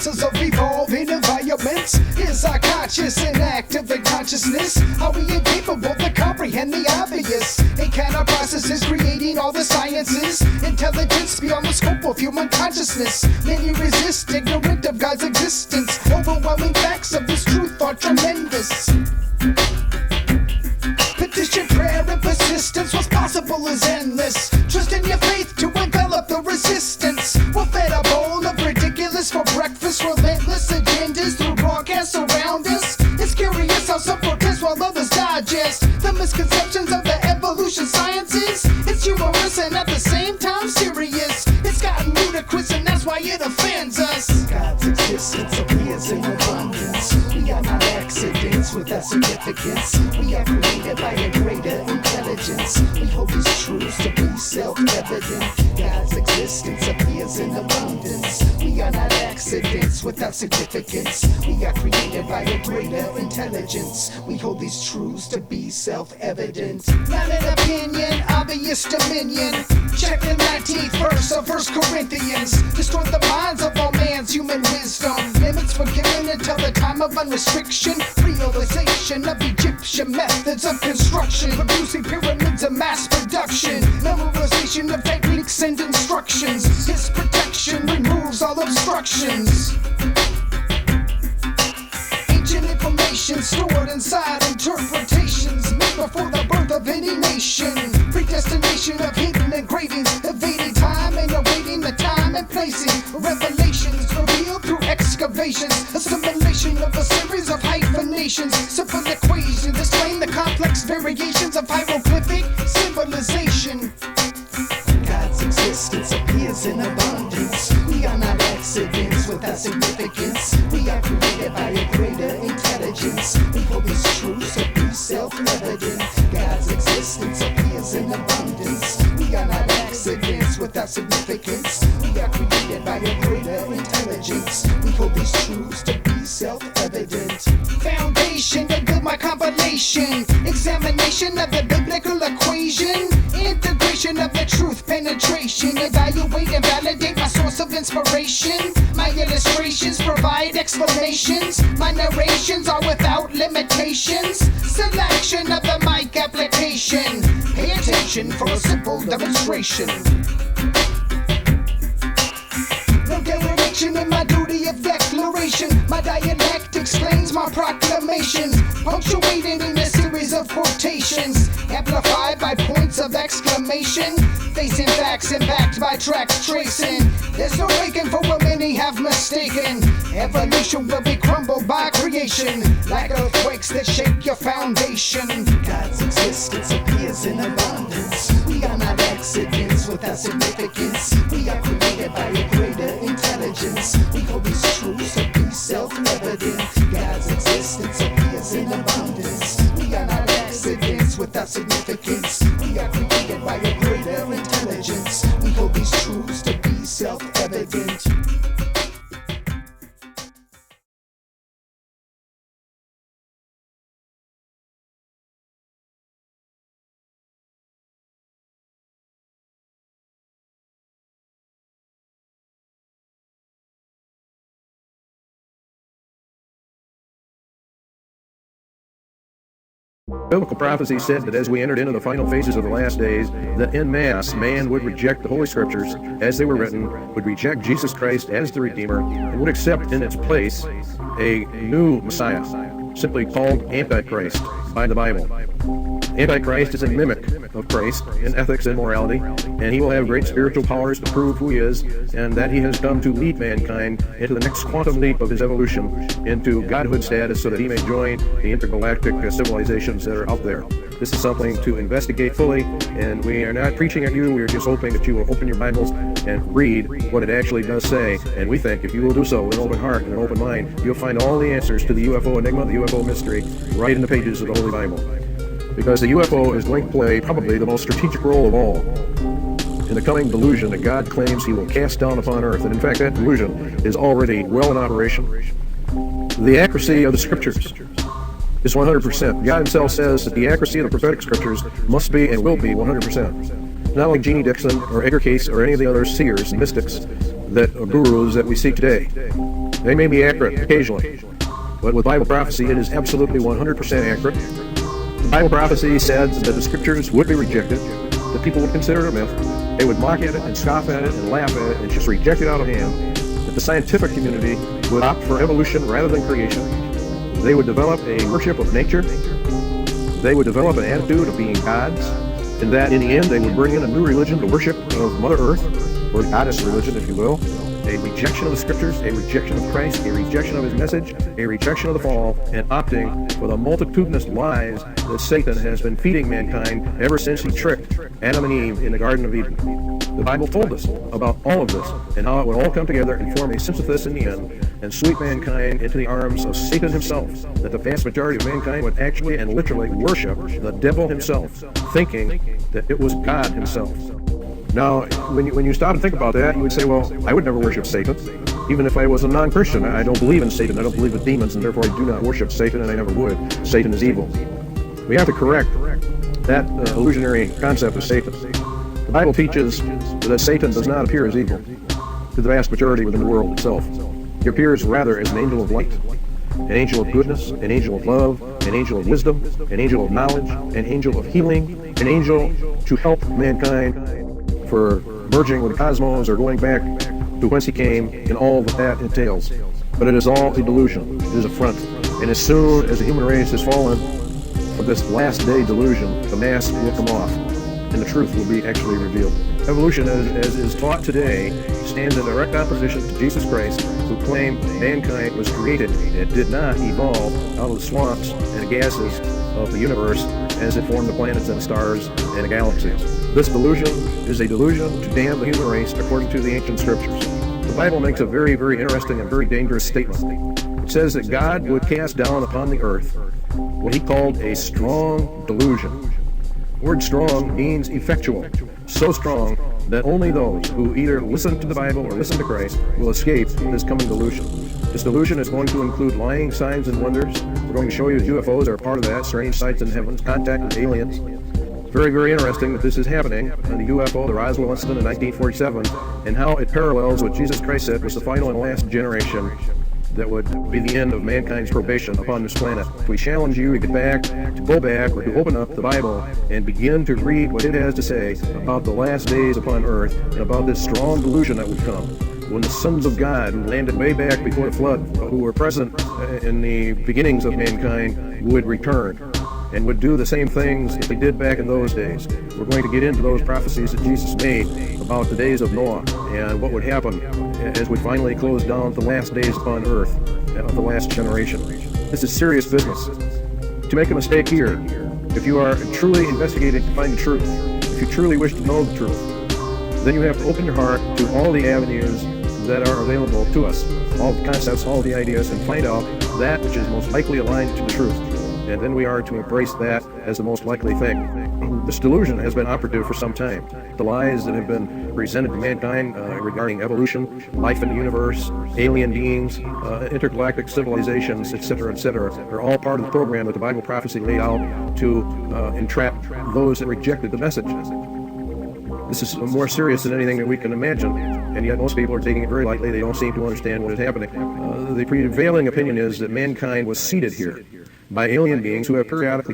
responses of evolving environments. Is our conscious and active in consciousness? Are we incapable to comprehend the obvious? And can our processes creating all the sciences? Intelligence beyond the scope of human consciousness. Many resist, ignorant of God's existence. Overwhelming facts of this truth are tremendous. Petition, prayer, and persistence. What's possible is endless. Trust in your faith to envelop the resistance. We're fed a bowl of ridiculous for breakfast. Relentless agendas through broadcasts around us. It's curious how some protest while others digest the misconceptions of the evolution sciences. It's humorous and at the same time serious. It's gotten ludicrous and that's why it offends us. God's existence appears in abundance. We are not accidents without significance. We are created by a greater intelligence. We hold these truths to be self-evident. God's existence appears in abundance. We are not accidents without significance. We are created by a greater intelligence. We hold these truths to be self-evident. Not an opinion, obvious dominion. Check the 19th verse of 1 Corinthians. Destroy the minds of all man's human wisdom. Limits forgiven until the time of unrestriction. Realization of Egyptian methods of construction. Producing pyramids of mass production. Memorization of techniques and instructions. His protection removes all obstructions. Ancient information stored inside interpretations made before the birth of any nation. Predestination of hidden engravings, evading time and awaiting the time and placing. Revelations revealed through excavations. Assimilation of a series of hyphenations. Simple equations explain the complex variations of hieroglyphic symbolization. God's existence appears in abundance. We are not accidents without significance. We are created by a greater intelligence. We hold these truths to be self-evident. God's existence appears in abundance. We are not accidents without significance. We are created by a greater intelligence. We hold these truths to be self-evident. Foundation to build my compilation. Examination of the biblical equation. Integration of the truth penetration. Evaluate and validate my source of inspiration. My illustrations provide explanations. My narrations are without limitations. Selection of the mic application. Pay attention for a simple demonstration. No dereliction in my duty of declaration. My dialect explains my proclamations, punctuated in a series of quotations, amplified by points of exclamation, facing facts and backed by tracks tracing. There's no breaking for what many have mistaken. Evolution will be crumbled by creation, like earthquakes that shake your foundation. God's existence appears in abundance. We are not accidents without significance. We are created by a greater intelligence. We hold these truths to be self-evident. God's existence appears in abundance. We are not accidents without significance. We are created by a greater intelligence. We hold these truths to be self-evident. Biblical prophecy said that as we entered into the final phases of the last days, that en masse man would reject the Holy Scriptures as they were written, would reject Jesus Christ as the Redeemer, and would accept in its place a new Messiah, simply called Antichrist by the Bible. Antichrist is a mimic of Christ in ethics and morality, and he will have great spiritual powers to prove who he is, and that he has come to lead mankind into the next quantum leap of his evolution into godhood status so that he may join the intergalactic civilizations that are out there. This is something to investigate fully, and we are not preaching at you. We are just hoping that you will open your Bibles and read what it actually does say. And we think if you will do so with an open heart and an open mind, you'll find all the answers to the UFO enigma, the UFO mystery, right in the pages of the Holy Bible. Because the UFO is going to play probably the most strategic role of all in the coming delusion that God claims he will cast down upon earth. And in fact, that delusion is already well in operation. The accuracy of the scriptures is 100%. God himself says that the accuracy of the prophetic scriptures must be and will be 100%. Not like Jeannie Dixon or Edgar Cayce or any of the other seers and mystics gurus that we see today. They may be accurate occasionally, but with Bible prophecy, it is absolutely 100% accurate. The Bible prophecy said that the scriptures would be rejected, that people would consider it a myth, they would mock at it and scoff at it and laugh at it and just reject it out of hand, that the scientific community would opt for evolution rather than creation. They would develop a worship of nature. They would develop an attitude of being gods, and that in the end they would bring in a new religion to worship of Mother Earth, or goddess religion, if you will. A rejection of the scriptures, a rejection of Christ, a rejection of his message, a rejection of the fall, and opting for the multitudinous lies that Satan has been feeding mankind ever since he tricked Adam and Eve in the Garden of Eden. The Bible told us about all of this and how it would all come together and form a synthesis in the end and sweep mankind into the arms of Satan himself, that the vast majority of mankind would actually and literally worship the devil himself, thinking that it was God himself. Now, when you stop and think about that, you would say, well, I would never worship Satan, even if I was a non-Christian. I don't believe in Satan, I don't believe in demons, and therefore I do not worship Satan, and I never would. Satan is evil. We have to correct that illusionary concept of Satan. The Bible teaches that Satan does not appear as evil to the vast majority within the world itself. He appears rather as an angel of light, an angel of goodness, an angel of love, an angel of wisdom, an angel of knowledge, an angel of healing, an angel to help mankind for merging with the cosmos or going back to whence he came and all that entails. But it is all a delusion. It is a front. And as soon as the human race has fallen for this last day delusion, the mask will come off and the truth will be actually revealed. Evolution, as is taught today, stands in direct opposition to Jesus Christ, who claimed mankind was created and did not evolve out of the swamps and the gases of the universe as it formed the planets and the stars and the galaxies. This delusion is a delusion to damn the human race according to the ancient scriptures. The Bible makes a very, very interesting and very dangerous statement. It says that God would cast down upon the earth what he called a strong delusion. The word strong means effectual, so strong that only those who either listen to the Bible or listen to Christ will escape this coming delusion. This delusion is going to include lying signs and wonders. We're going to show you that UFOs are part of that, strange sights in heavens, contact with aliens. Very, very interesting that this is happening on the UFO, the Roswell incident in 1947, and how it parallels what Jesus Christ said was the final and last generation that would be the end of mankind's probation upon this planet. We challenge you to get back, to go back, or to open up the Bible and begin to read what it has to say about the last days upon earth and about this strong delusion that would come when the sons of God, who landed way back before the flood, who were present in the beginnings of mankind, would return and would do the same things that they did back in those days. We're going to get into those prophecies that Jesus made about the days of Noah and what would happen as we finally close down the last days upon earth of the last generation. This is serious business. To make a mistake here, if you are truly investigating to find the truth, if you truly wish to know the truth, then you have to open your heart to all the avenues that are available to us, all the concepts, all the ideas, and find out that which is most likely aligned to the truth. And then we are to embrace that as the most likely thing. This delusion has been operative for some time. The lies that have been presented to mankind regarding evolution, life in the universe, alien beings, intergalactic civilizations, etc., are all part of the program that the Bible prophecy laid out to entrap those that rejected the message. This is more serious than anything that we can imagine, and yet most people are taking it very lightly. They don't seem to understand what is happening. The prevailing opinion is that mankind was seeded here by alien beings who have periodically